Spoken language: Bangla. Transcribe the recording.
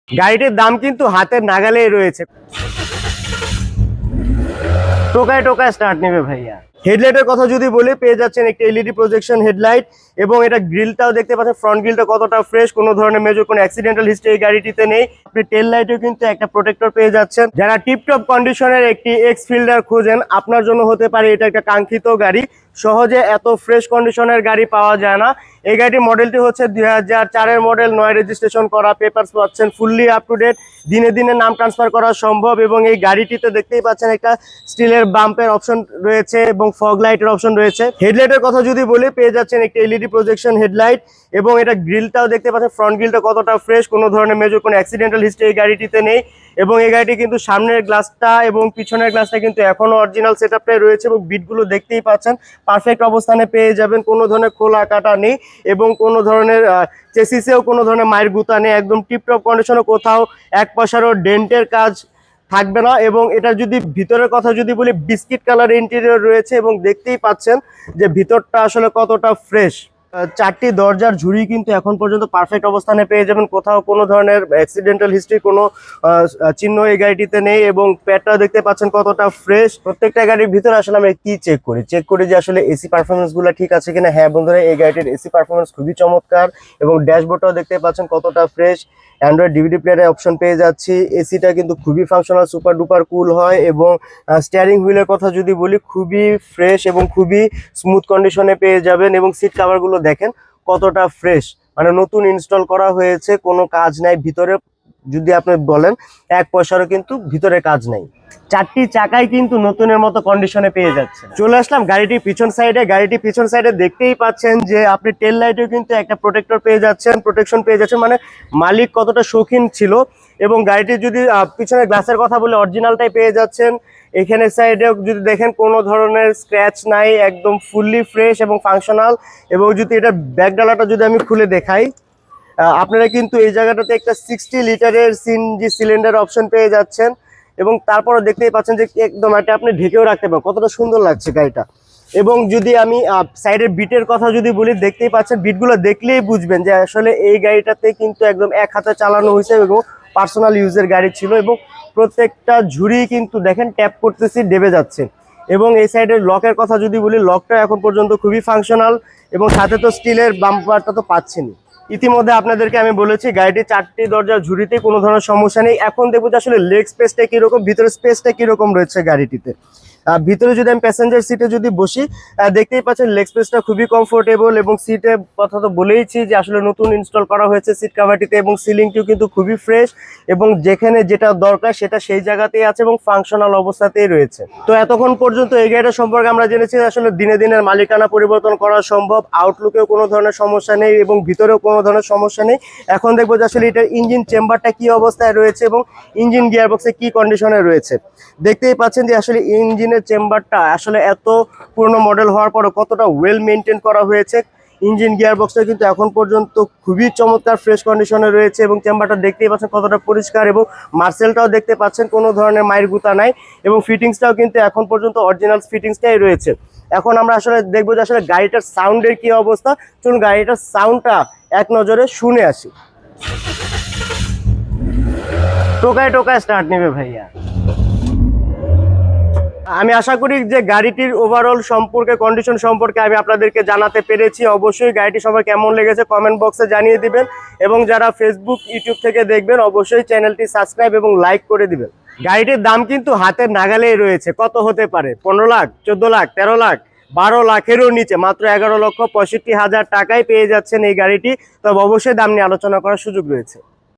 গাড়িটির দাম কিন্তু হাতের নাগালেই রয়েছে। টোকায় টোকায় স্টার্ট নেবে ভাইয়া। হেডলাইটের কথা যদি বলি, পেয়ে যাচ্ছেন একটি এলইডি প্রজেকশন হেডলাইট এবং এটা গ্রিলটাও দেখতে পাচ্ছেন, ফ্রন্ট গ্রিলটা কতটা ফ্রেশ, কোনো ধরনের মেজর কোনো অ্যাক্সিডেন্টাল হিস্ট্রি এই গাড়িটিতে নেই। আপনি টেল লাইটেও কিন্তু একটা প্রোটেক্টর পেয়ে যাচ্ছেন। যারা টিপটপ কন্ডিশনের একটি এক্স ফিল্ডার খোঁজেন, আপনার জন্য হতে পারে এটা একটা কাঙ্ক্ষিত গাড়ি। সহজে এত ফ্রেশ কন্ডিশনের গাড়ি পাওয়া যায় না। এই গাড়ির মডেলটি হচ্ছে 2004-এর মডেল, 9 রেজিস্ট্রেশন করা, পেপারস পাচ্ছেন ফুললি আপ টু ডেট, দিনে দিনে নাম ট্রান্সফার করা সম্ভব। এবং এই গাড়িটিতে দেখতেই পাচ্ছেন একটা স্টিলের বাম্পের অপশন রয়েছে এবং ফগ লাইটের অপশন রয়েছে। হেডলাইটের কথা যদি বলি, পেয়ে যাচ্ছেন একটি এলইডি প্রজেকশন হেডলাইট এবং এটা গ্রিলটাও দেখতে পাচ্ছেন, ফ্রন্ট গ্রিলটা কতটা ফ্রেশ, কোনো ধরনের মেজর কোনো অ্যাক্সিডেন্টাল হিস্ট্রি এই গাড়িটিতে নেই। এবং এই গাড়িটি কিন্তু সামনের গ্লাসটা এবং পিছনের গ্লাসটা কিন্তু এখনো অরিজিনাল সেটআপটাই রয়েছে এবং বিটগুলো দেখতেই পাচ্ছেন পারফেক্ট অবস্থানে পেয়ে যাবেন, কোনো ধরনের খোলা কাটা নেই এবং কোনো ধরনের চেসিসেও কোনো ধরনের মায়ের গুতা নেই, একদম টিপটপ কন্ডিশনে, কোথাও এক পয়সারও ডেন্টের কাজ থাকবে না। এবং এটা যদি ভিতরের কথা যদি বলি, বিস্কিট কালার ইন্টেরিয়র রয়েছে এবং দেখতেই পাচ্ছেন যে ভিতরটা আসলে কতটা ফ্রেশ। চারটি দরজার ঝুড়ি কিন্তু এখন পর্যন্ত পারফেক্ট অবস্থানে পেয়ে যাবেন, কোথাও কোনো ধরনের অ্যাক্সিডেন্টাল হিস্ট্রি কোনো চিহ্ন এই গাড়িটিতে নেই এবং প্যাডটা দেখতে পাচ্ছেন কতটা ফ্রেশ। প্রত্যেকটা গাড়ির ভিতরে আসলে আমরা কি চেক করি যে আসলে এসি পারফরমেন্স গুলো ঠিক আছে কিনা। হ্যাঁ বন্ধুরা, এই গাড়িটির এসি পারফরমেন্স খুবই চমৎকার এবং ড্যাশবোর্ডটাও দেখতে পাচ্ছেন কতটা ফ্রেশ। অ্যান্ড্রয়েড ডিভিডি প্লেয়ারের অপশন পেয়ে যাচ্ছি। এসিটা কিন্তু খুবই ফাংশনাল, সুপার ডুপার কুল হয় এবং স্টিয়ারিং হুইলের কথা যদি বলি, খুবই ফ্রেশ এবং খুবই স্মুথ কন্ডিশনে পেয়ে যাবেন। এবং সিট কাভারগুলো দেখেন কতটা ফ্রেশ, মানে নতুন ইনস্টল করা হয়েছে, কোনো কাজ নাই ভিতরে। যদি আপনি বলেন এক পয়সারও কিন্তু ভিতরে কাজ নাই। চারটি চাকাই কিন্তু নতুনের মতো কন্ডিশনে পেয়ে যাচ্ছে। চলে আসলাম গাড়িটির পিছন সাইডে। গাড়িটির পিছন সাইডে দেখতেই পাচ্ছেন যে আপনি টেল লাইটেও কিন্তু একটা প্রোটেক্টর পেয়ে যাচ্ছেন, প্রোটেকশন পেয়ে যাচ্ছেন, মানে মালিক কতটা শৌখিন ছিল। এবং গাড়িটির যদি পিছনের গ্লাসের কথা বলে, অরিজিনালটাই পেয়ে যাচ্ছেন। এখানে সাইডে যদি দেখেন কোনো ধরনের স্ক্র্যাচ নাই, একদম ফুললি ফ্রেশ এবং ফাংশনাল। এবং যদি এটা ব্যাক ডালাটা যদি আমি খুলে দেখাই, আপনারা কিন্তু এই জায়গাটাতে একটা 60 লিটারের সিএনজি সিলিন্ডার অপশন পেয়ে যাচ্ছেন। এবং তারপরে দেখতেই পাচ্ছেন যে একদম এটা আপনি ঢেকেও রাখতে পারেন, কতটা সুন্দর লাগছে গাড়িটা। এবং যদি আমি সাইডের বিটের কথা যদি বলি, দেখতেই পাচ্ছেন বিটগুলো দেখলেই বুঝবেন যে আসলে এই গাড়িটাতে কিন্তু একদম এক হাতে চালানো হয়েছে এবং পার্সোনাল ইউজের গাড়ি ছিল। এবং প্রত্যেকটা ঝুড়ি কিন্তু দেখেন ট্যাপ করতেছি, ডেবে যাচ্ছে। এবং এই সাইডের লকের কথা যদি বলি, লকটা এখন পর্যন্ত খুবই ফাংশনাল এবং সাথে তো স্টিলের বাম্পারটা তো পাচ্ছেনই। ইতিমধ্যে আপনাদেরকে আমি বলেছি গাড়িটি চারটি দরজার ঝুড়িতে কোনো ধরনের সমস্যা নেই। এখন দেখবো যে আসলে লেগ স্পেসটা কিরকম, ভিতরে স্পেসটা কিরকম রয়েছে গাড়িটিতে। ভিতরে যদি আমি প্যাসেঞ্জার সিটে যদি বসি, দেখতেই পাচ্ছেন লেগ স্পেসটা খুবই কমফোর্টেবল এবং সিটের কথা তো বলেইছি যে আসলে নতুন ইনস্টল করা হয়েছে সিট কাভারটিতে। এবং সিলিংটিও কিন্তু খুবই ফ্রেশ এবং যেখানে যেটা দরকার সেটা সেই জায়গাতেই আছে এবং ফাংশনাল অবস্থাতেই রয়েছে। তো এতক্ষণ পর্যন্ত এই গাড়িটা সম্পর্কে আমরা জেনেছি আসলে দিনে দিনের মালিকানা পরিবর্তন করা সম্ভব, আউটলুকেও কোনো ধরনের সমস্যা নেই এবং ভিতরেও কোনো ধরনের সমস্যা নেই। এখন দেখবো যে আসলে এটার ইঞ্জিন চেম্বারটা কি অবস্থায় রয়েছে এবং ইঞ্জিন গিয়ারবক্সে কি কন্ডিশনে রয়েছে। দেখতেই পাচ্ছেন যে আসলে ইঞ্জিনের চেম্বারটা আসলে এত পুরনো মডেল হওয়ার পরে কতটা ওয়েল মেনটেন করা হয়েছে। ইঞ্জিন গিয়ারবক্সটা কিন্তু এখন পর্যন্ত খুবই চমৎকার ফ্রেশ কন্ডিশনে রয়েছে এবং চেম্বারটা দেখতেই পাচ্ছেন কতটা পরিষ্কার। এবং মার্সেলটাও দেখতে পাচ্ছেন কোনো ধরনের মায়ের গুতা নাই এবং ফিটিংসটাও কিন্তু এখন পর্যন্ত অরিজিনাল ফিটিংসটাই রয়েছে। এখন আমরা আসলে দেখবো যে আসলে গাড়িটার সাউন্ডের কি অবস্থা। চলুন গাড়িটার সাউন্ডটা এক নজরে শুনে আসি। টোকায় টোকায় স্টার্ট নেবে ভাইয়া। আমি আশা করি যে গাড়িটির ওভারঅল সম্পর্কে, কন্ডিশন সম্পর্কে আমি আপনাদেরকে জানাতে পেরেছি। অবশ্যই গাড়িটি সবার কেমন লেগেছে কমেন্ট বক্সে জানিয়ে দিবেন এবং যারা ফেসবুক ইউটিউব থেকে দেখবেন অবশ্যই চ্যানেলটি সাবস্ক্রাইব এবং লাইক করে দিবেন। গাড়িটির দাম কিন্তু হাতের নাগালেই রয়েছে। কত হতে পারে? 15 লাখ, 14 লাখ, 13 লাখ, 12 লাখেরও নিচে মাত্র 11,65,000 টাকায় পেয়ে যাচ্ছেন এই গাড়িটি। তবে অবশ্যই দাম নিয়ে আলোচনা করার সুযোগ রয়েছে।